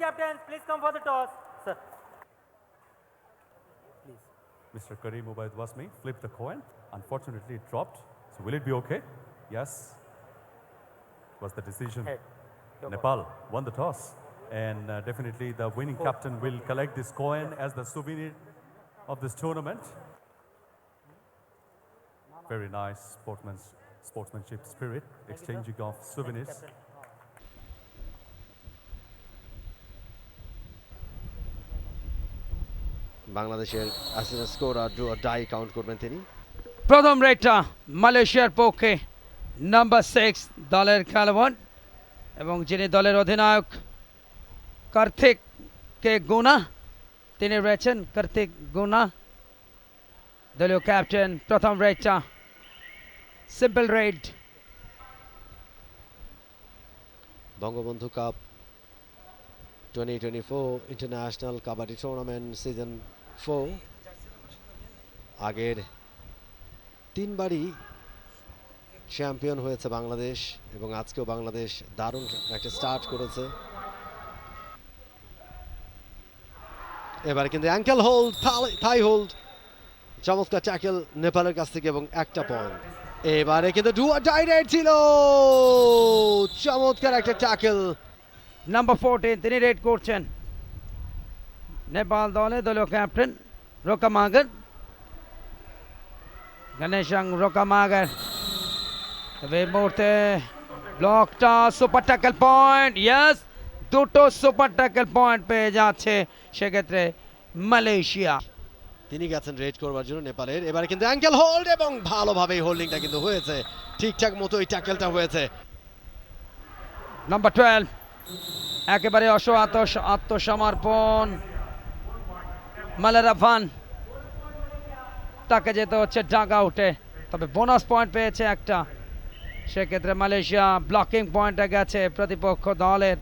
Captains, please come for the toss. Sir. Please. Mr. Kareem Ubaid Wasmi flipped the coin. Unfortunately, it dropped. So will it be okay? Yes. Was the decision. Head. Nepal won the toss. And definitely the winning captain will collect this coin as the souvenir of this tournament. Very nice sportsmanship spirit, exchanging of souvenirs. বাংলাদেশের assistant score আর draw die count করবেন তিনি। প্রথম রেটটা মালয়েশিয়ার পক্ষে number 6 দলের খেলোয়াড় এবং যিনি দলের অধিনায়ক কার্তিক কে গুনা, তিনি রয়েছেন কার্তিক গুনা দলীয় ক্যাপ্টেন। প্রথম রেটটা simple red. Bangabandhu cup 2024 international kabaddi tournament season 4 আগের তিনবারই চ্যাম্পিয়ন হয়েছে বাংলাদেশ এবং আজকেও বাংলাদেশ দারুণ একটা স্টার্ট করেছে। এবারে কিন্তু অ্যাঙ্কেল হোল্ড, থাই হোল্ড, চমৎকার ট্যাকেল নেপালের কাছ থেকে এবং একটা পয়েন্ট। এবারে কিন্তু ডাইরেক্ট ছিল, চমৎকার একটা ট্যাকেল। নাম্বার 14 তিনি রেড করছেন নেপাল দলে দলীয় ক্যাপ্টেন রোকামাগার, গণেশাং রোকামাগার। তবে এই মুহূর্তে ব্লকটা সুপার ট্যাকেল পয়েন্ট, ইয়েস, দুটো সুপার ট্যাকেল পয়েন্ট পেয়ে যাচ্ছে সেক্ষেত্রে মালয়েশিয়া। তিনি গেছেন রেড করবার জন্য নেপালের। এবারে কিন্তু অ্যাঙ্কেল হোল্ড এবং ভালোভাবে হোল্ডিংটা কিন্তু হয়েছে, ঠিকঠাক মতো এই ট্যাকেলটা হয়েছে। নাম্বার 12 একেবারে আত্মসমর্পণ মালারাভান, তাকে যেতে হচ্ছে ডাগ আউটে, তবে বোনাস পয়েন্ট পেয়েছে একটা, সেক্ষেত্রে মালয়েশিয়া ব্লকিং পয়েন্টে গেছে প্রতিপক্ষ দলের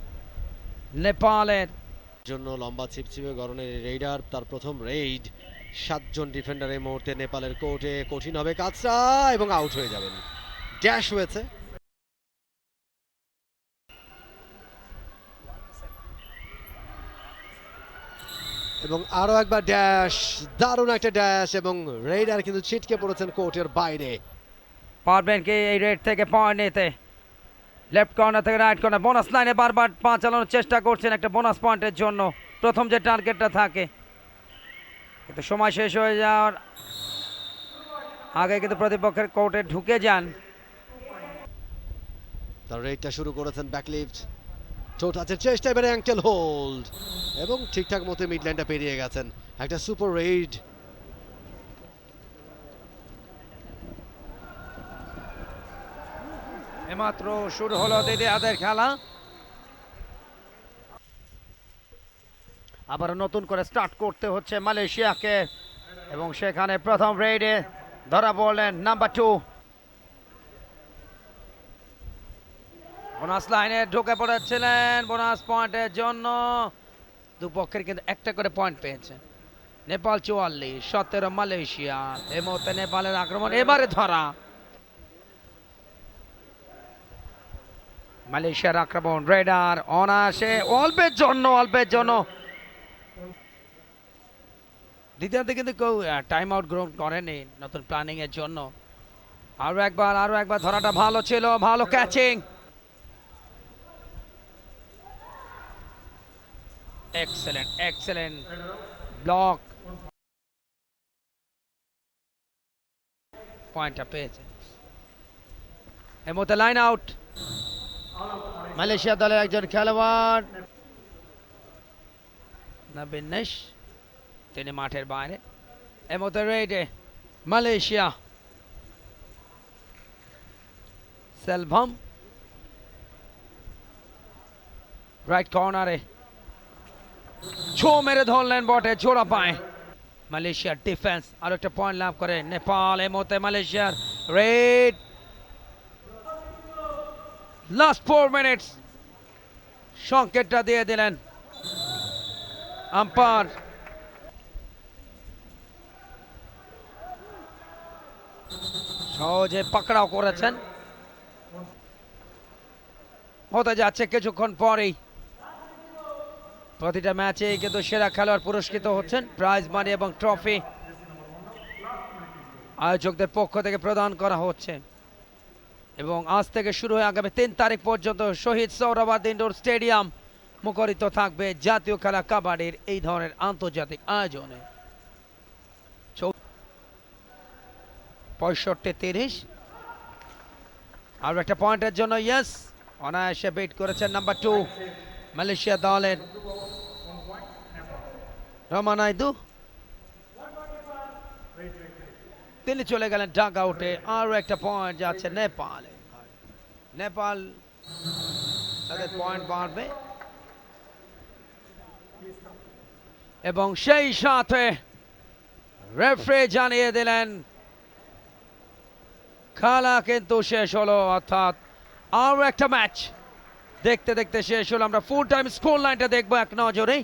নেপালের জন্য। লম্বা ছিপছিপে গরনের রেইডার, তার প্রথম রেইড। 7 জন ডিফেন্ডার এই মুহূর্তে নেপালের কোর্টে, কঠিন হবে কাজটা এবং আউট হয়ে যাবেন। ড্যাশ হয়েছে। এবং আরো একবার ড্যাশ, দারুণ একটা ড্যাশ এবং রেইডার কিন্তু ছিটকে পড়েছেন কোর্টের বাইরে। পারবেন কি এই রেড থেকে পয়েন্ট নিতে? লেফট কর্নার থেকে রাইট কর্নার, বোনাস লাইনে বারবার পা চালানোর চেষ্টা করছেন একটা বোনাস পয়েন্টের জন্য, প্রথম যে টার্গেটটা থাকে, কিন্তু সময় শেষ হয়ে যাওয়ার আগে কিন্তু প্রতিপক্ষের কোর্টে ঢুকে যান। তার রেইডটা শুরু করেছেন ব্যাকলিফট, টো টাচের চেষ্টা, এবারে অ্যাঙ্কেল হোল্ড এবং ঠিকঠাক মতো মিডল্যান্ডটা পেরিয়ে গেছেন। একটা সুপার রেইড। এমাত্র শুরু হলো দিদিয়াদের খেলা, আবার নতুন করে স্টার্ট করতে হচ্ছে মালয়েশিয়াকে এবং সেখানে প্রথম রেইডে ধরা পড়লেন নাম্বার 2। বোনাস লাইনে ঢুকে পড়েছিলেন বোনাস পয়েন্টের জন্য, দুপক্ষের কিন্তু একটা করে পয়েন্ট পেয়েছে। নেপাল 44, 17 মালয়েশিয়া। এই মুহূর্তে নেপালের আক্রমণ, এবারে ধরা মালয়েশিয়ার আক্রমণ, রেডার অনায়াসে অল্পের জন্য দ্বিতীয়ার্ধে কিন্তু কেউ টাইম আউট গ্রহণ করেনি নতুন প্ল্যানিং এর জন্য। আরো একবার ধরাটা ভালো ছিল, ভালো ক্যাচিং, এক্সেলেন্ট ব্লক, পয়েন্টটা পেয়েছে। এই মুহূর্তে লাইন আউট মালয়েশিয়া দলের একজন খেলোয়াড় নবীন নেশ, তিনি মাঠের বাইরে। এই মুহূর্তে রেডে মালয়েশিয়া, সেলভাম রাইট কর্নারে ছো মেরে ধরলেন বটে, জোড়া পায়। মালয়েশিয়ার ডিফেন্স আরো একটা পয়েন্ট লাভ করে নেপাল। এই মুহূর্তে মালয়েশিয়ার রেড। লাস্ট 4 মিনিটস সংকেতটা দিয়ে দিলেন আম্পায়ার। সহজে পাকড়াও করেছেন। হতে যাচ্ছে কিছুক্ষণ পরেই প্রতিটা ম্যাচে কিন্তু সেরা খেলোয়াড় পুরস্কৃত হচ্ছেন, প্রাইজ মানি এবং ট্রফি আয়োজকদের পক্ষ থেকে প্রদান করা হচ্ছে। এবং আজ থেকে শুরু হয়ে আগামী 3 তারিখ পর্যন্ত শহীদ সোহরাওয়ার্দী ইনডোর স্টেডিয়াম মুখরিত থাকবে জাতীয় খেলা কাবাডির এই ধরনের আন্তর্জাতিক আয়োজনে। 65-30 আর একটা পয়েন্টের জন্য ইয়েস অনায়াসে বেট করেছেন নাম্বার 2 মালয়েশিয়া দলের রমানাইদু। তিনি চলে গেলেন ডাক আউটে। আরও একটা পয়েন্ট যাচ্ছে নেপালে। নেপাল তাদের পয়েন্ট বাড়বে এবং সেই সাথে রেফারি জানিয়ে দিলেন খেলা কিন্তু শেষ হলো, অর্থাৎ আরও একটা ম্যাচ দেখতে দেখতে শেষ হলো। আমরা ফুল টাইম স্কোর লাইনটা দেখবো এক নজরে।